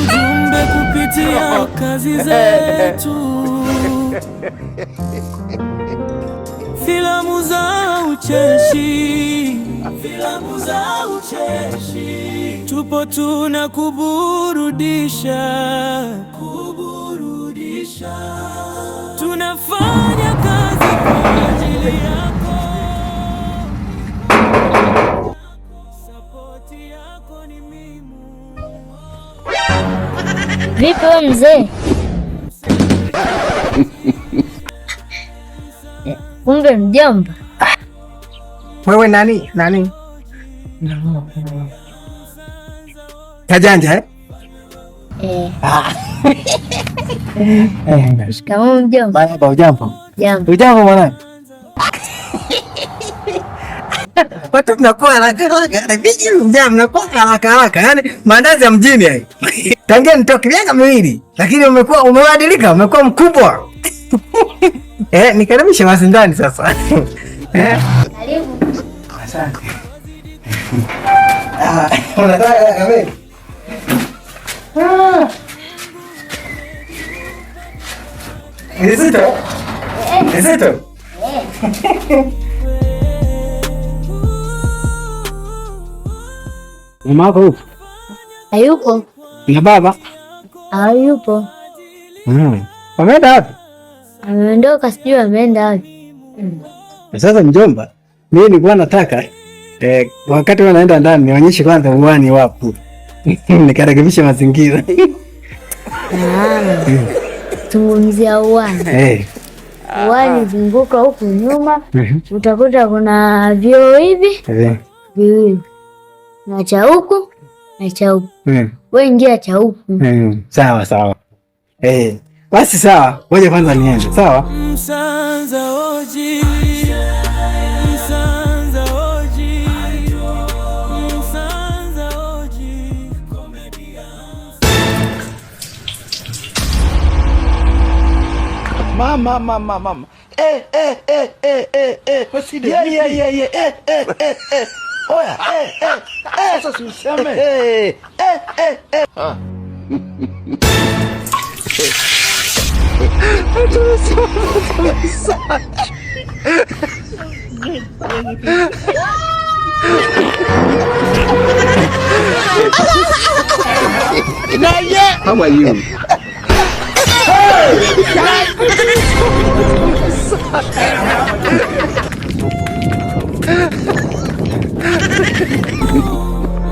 ujumbe kupitia kazi zetu, filamu za ucheshi, tupo tuna kuburudisha, tunafanya kazi kwa ajili yako, sapoti yako ni mimu. Vipi wewe mzee? Kumbe mjomba. Wewe nani? Kajanja Shikamoo mjomba. Baba, ujambo? Jambo. Ujambo mwanangu. Watu tunakuwa haraka, viji mjambo mnakuwa haraka. Yaani maandazi ya mjini hai. Tangia nitoke miaka 2, lakini umebadilika, umekuwa mkubwa. Nikaribishe basi ndani sasa. Karibu. Asante. Unataka kama Nizito? Mama wako yupo? Hayupo. Na baba? Hayupo. Wameenda wapi? Ameondoka, sijui ameenda wapi. Sasa mjomba, mimi nilikuwa nataka wakati wanaenda ndani nionyeshe kwanza uwani wapo. Nikarekebisha mazingira. Tungumzia uwani. Uwani zunguka huku nyuma, utakuta kuna vyoo hivi viwili, na cha huku na cha huku. Wewe ingia cha huku. Sawa. Basi sawa, ngoja kwanza niende. Sawa. Msanza oji. Mama. Oya, sasa useme. How are you?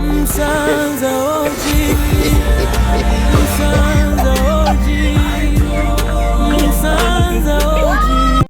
Msanza